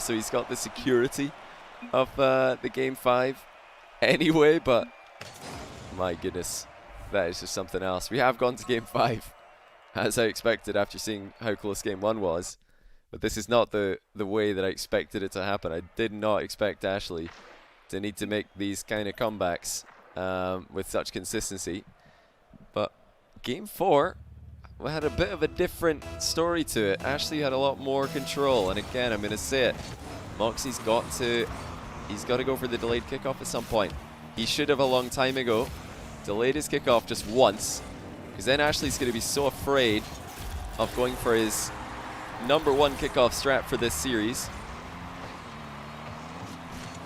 so he's got the security of the Game 5 anyway, but my goodness, that is just something else. We have gone to Game 5, as I expected after seeing how close Game 1 was, but this is not the way that I expected it to happen. I did not expect Ashllxyy to need to make these kind of comebacks with such consistency, but Game 4, we had a bit of a different story to it. Ashllxyy had a lot more control, and again, I'm going to say it, Moxie's got to go for the delayed kickoff at some point. He should have a long time ago delayed his kickoff just once, because then Ashllxyy's going to be so afraid of going for his #1 kickoff strat for this series.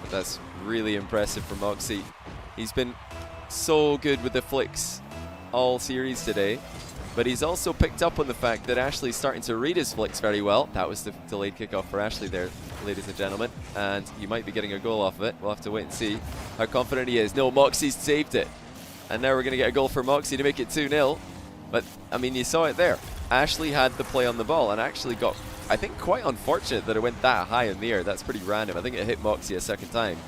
But that's really impressive for Moxie. He's been so good with the flicks all series today, but he's also picked up on the fact that Ashllxyy's starting to read his flicks very well. That was the delayed kickoff for Ashllxyy there, ladies and gentlemen, and he might be getting a goal off of it. We'll have to wait and see how confident he is. No, Moxie's saved it, and now we're going to get a goal for Moxie to make it 2-0. But, I mean, you saw it there. Ashllxyy had the play on the ball and actually got, I think, quite unfortunate that it went that high in the air. That's pretty random. I think it hit Moxie a second time.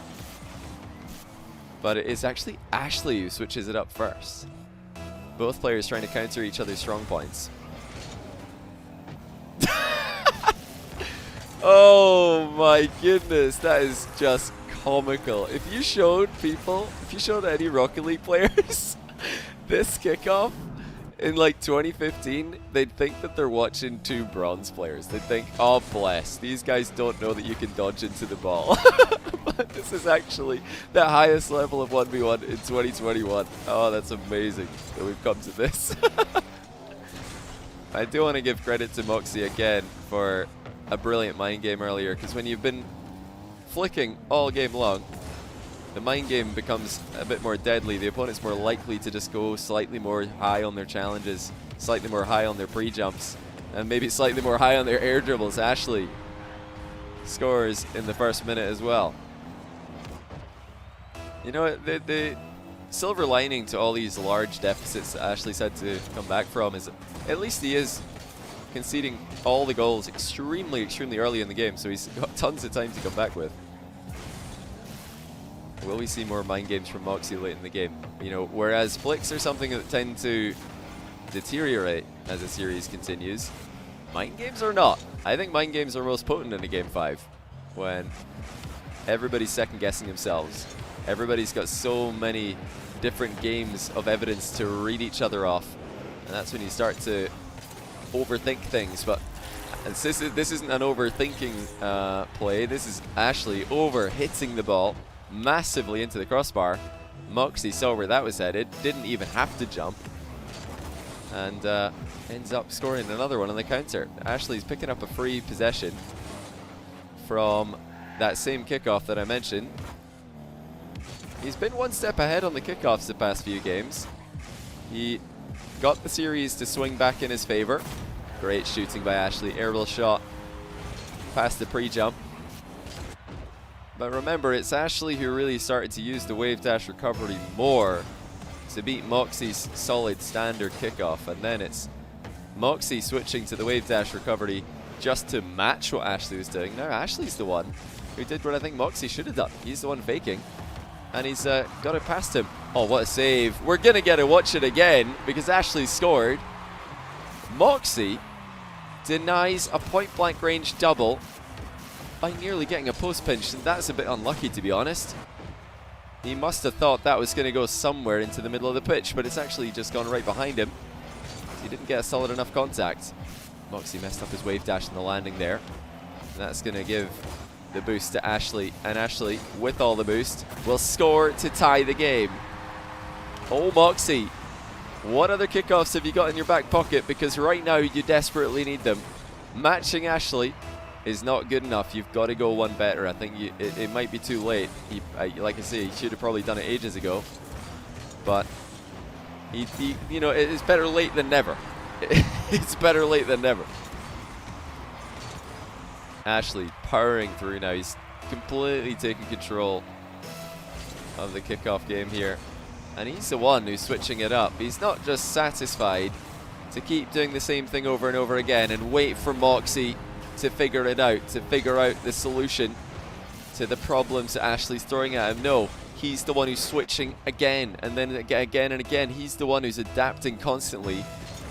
But it is actually Ashllxyy who switches it up first. Both players trying to counter each other's strong points. Oh my goodness, that is just comical. If you showed any Rocket League players this kickoff in like 2015, they'd think that they're watching two bronze players. They'd think, oh bless, these guys don't know that you can dodge into the ball. But this is actually the highest level of 1v1 in 2021. Oh, that's amazing that we've come to this. I do want to give credit to Moxie again for a brilliant mind game earlier, because when you've been flicking all game long, the mind game becomes a bit more deadly. The opponent's more likely to just go slightly more high on their challenges, slightly more high on their pre-jumps, and maybe slightly more high on their air dribbles. Ashllxyy scores in the first minute as well. You know, the silver lining to all these large deficits that Ashllxyy's had to come back from is at least he is conceding all the goals extremely early in the game, so he's got tons of time to come back with. Will we see more mind games from Moxie late in the game? You know, whereas flicks are something that tend to deteriorate as the series continues, mind games are not. I think mind games are most potent in a Game 5 when everybody's second guessing themselves. Everybody's got so many different games of evidence to read each other off, and that's when you start to overthink things. But this isn't an overthinking play. This is Ashllxyy over hitting the ball massively into the crossbar. Moxie saw where that was headed, didn't even have to jump, and ends up scoring another one on the counter. Ashllxyy's picking up a free possession from that same kickoff that I mentioned. He's been one step ahead on the kickoffs the past few games. He got the series to swing back in his favor. Great shooting by Ashllxyy, aerial shot past the pre-jump. But remember, it's Ashllxyy who really started to use the wave dash recovery more to beat Moxie's solid standard kickoff, and then it's Moxie switching to the wave dash recovery just to match what Ashllxyy was doing. Now Ashllxyy's the one who did what I think Moxie should have done. He's the one faking, and he's got it past him. Oh, what a save. We're going to get to watch it again because Ashllxyy scored. Moxie denies a point-blank range double by nearly getting a post pinch, and that's a bit unlucky, to be honest. He must have thought that was going to go somewhere into the middle of the pitch, but it's actually just gone right behind him. He didn't get a solid enough contact. Moxie messed up his wave dash in the landing there. And that's going to give the boost to Ashllxyy, and Ashllxyy, with all the boost, will score to tie the game. Oh, Moxie, what other kickoffs have you got in your back pocket? Because right now you desperately need them. Matching Ashllxyy is not good enough. You've got to go one better. I think it might be too late. Like I say, he should have probably done it ages ago. But you know, it's better late than never. It's better late than never. Ashllxyy powering through now. He's completely taking control of the kickoff game here. And he's the one who's switching it up. He's not just satisfied to keep doing the same thing over and over again and wait for Moxie to figure it out, to figure out the solution to the problems that Ashllxyy's throwing at him. No, he's the one who's switching again and then again and again. He's the one who's adapting constantly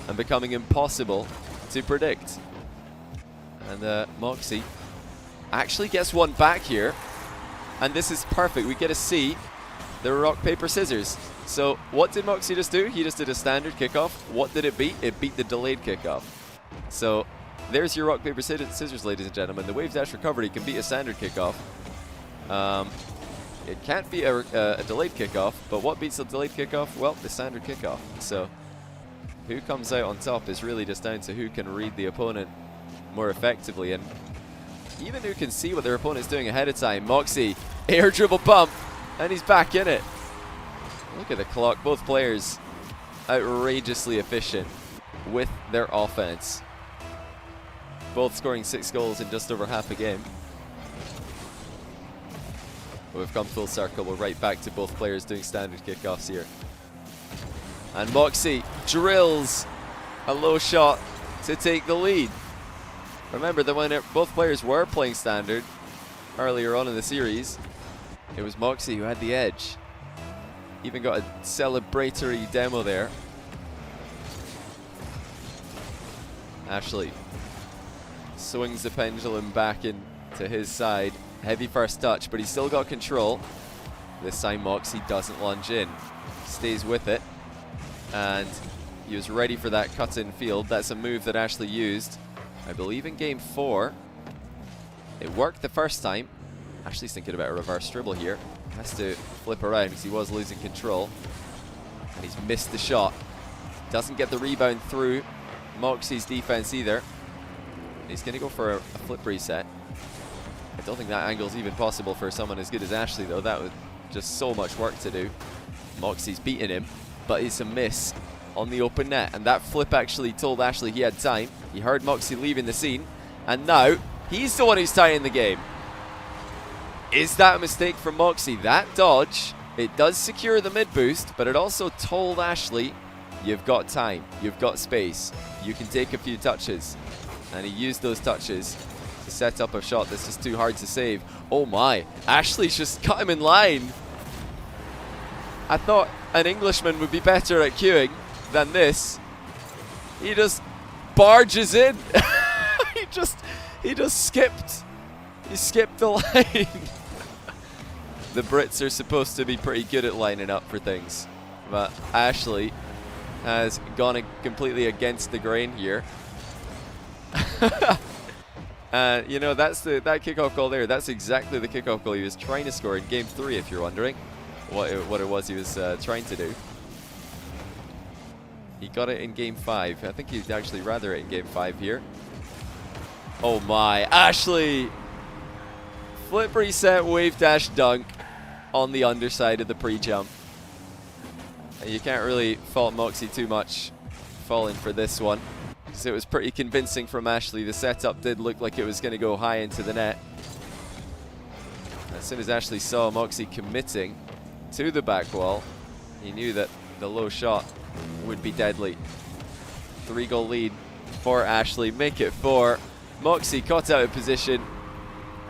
and becoming impossible to predict. And Moxie actually gets one back here, and this is perfect. We get to see the rock, paper, scissors. So what did Moxie just do? He just did a standard kickoff. What did it beat? It beat the delayed kickoff. So there's your rock, paper, scissors, ladies and gentlemen. The wave dash recovery can beat a standard kickoff. It can't beat a delayed kickoff, but what beats a delayed kickoff? Well, the standard kickoff. So who comes out on top is really just down to who can read the opponent more effectively, and even who can see what their opponent's doing ahead of time. Moxie, air dribble pump, and he's back in it. Look at the clock. Both players outrageously efficient with their offense. Both scoring 6 goals in just over half a game. We've come full circle. We're right back to both players doing standard kickoffs here. And Moxie drills a low shot to take the lead. Remember that when both players were playing standard earlier on in the series, it was Moxie who had the edge. Even got a celebratory demo there. Ashllxyy swings the pendulum back into his side. Heavy first touch, but he's still got control. This time Moxie doesn't lunge in. Stays with it. And he was ready for that cut-in field. That's a move that Ashllxyy used, I believe, in game 4. It worked the first time. Ashllxyy's thinking about a reverse dribble here. Has to flip around because he was losing control. And he's missed the shot. Doesn't get the rebound through Moxie's defense either. And he's going to go for a flip reset. I don't think that angle's even possible for someone as good as Ashllxyy, though. That was just so much work to do. Moxie's beating him, but it's a miss on the open net. And that flip actually told Ashllxyy he had time. He heard Moxie leaving the scene, and now he's the one who's tying the game. Is that a mistake from Moxie? That dodge, it does secure the mid boost, but it also told Ashllxyy, you've got time, you've got space, you can take a few touches. And he used those touches to set up a shot that's just too hard to save. Oh my, Ashllxyy's just cut him in line. I thought an Englishman would be better at queuing than this. He just barges in. he just skipped. He skipped the line. The Brits are supposed to be pretty good at lining up for things, but Ashllxyy has gone completely against the grain here. You know, that's that kickoff goal there. That's exactly the kickoff goal he was trying to score in game 3, if you're wondering what it was he was trying to do. He got it in game 5. I think he'd actually rather it in game 5 here. Oh my, Ashllxyy! Flip reset, wave dash dunk on the underside of the pre-jump. And you can't really fault Moxie too much falling for this one, because it was pretty convincing from Ashllxyy. The setup did look like it was going to go high into the net. As soon as Ashllxyy saw Moxie committing to the back wall, he knew that the low shot would be deadly. 3-goal lead for Ashllxyy. Make it 4. Moxie caught out of position.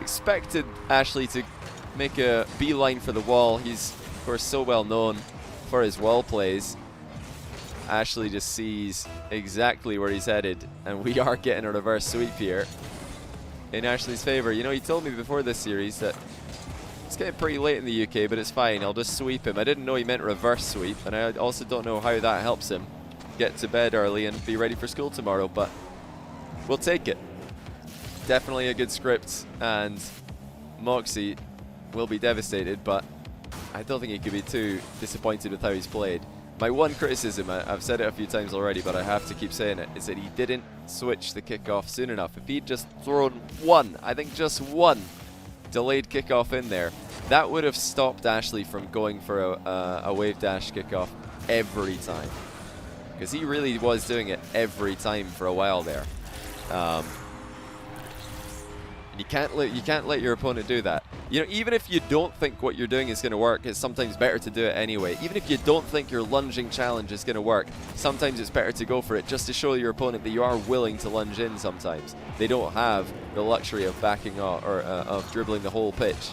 Expected Ashllxyy to make a beeline for the wall. He's, of course, so well known for his wall plays. Ashllxyy just sees exactly where he's headed, and we are getting a reverse sweep here in Ashllxyy's favor. You know, he told me before this series that it's getting pretty late in the UK, but it's fine, I'll just sweep him. I didn't know he meant reverse sweep, and I also don't know how that helps him get to bed early and be ready for school tomorrow, but we'll take it. Definitely a good script, and Moxie will be devastated, but I don't think he could be too disappointed with how he's played. My one criticism, I've said it a few times already, but I have to keep saying it, is that he didn't switch the kickoff soon enough. If he'd just thrown one, I think just one, delayed kickoff in there, that would have stopped Ashllxyy from going for a wave dash kickoff every time. Because he really was doing it every time for a while there. You can't let your opponent do that. You know, even if you don't think what you're doing is going to work, it's sometimes better to do it anyway. Even if you don't think your lunging challenge is going to work, sometimes it's better to go for it just to show your opponent that you are willing to lunge in sometimes. They don't have the luxury of backing off or of dribbling the whole pitch.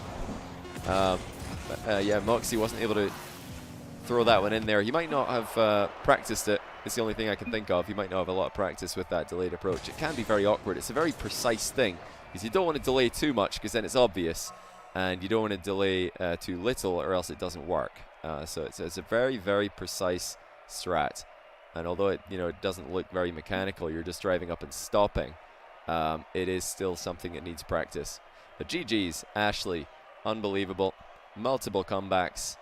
Yeah, Moxie wasn't able to throw that one in there. He might not have practiced it. It's the only thing I can think of. He might not have a lot of practice with that delayed approach. It can be very awkward. It's a very precise thing, because you don't want to delay too much, because then it's obvious, and you don't want to delay too little, or else it doesn't work. So it's a very, very precise strat. And although it doesn't look very mechanical, you're just driving up and stopping. It is still something that needs practice. But GG's, Ashllxyy, unbelievable. Multiple comebacks,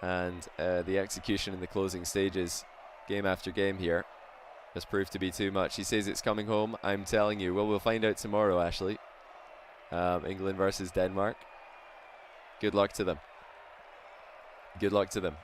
and the execution in the closing stages, game after game here, has proved to be too much. He says it's coming home. I'm telling you. Well, we'll find out tomorrow, Ashllxyy. England versus Denmark. Good luck to them. Good luck to them.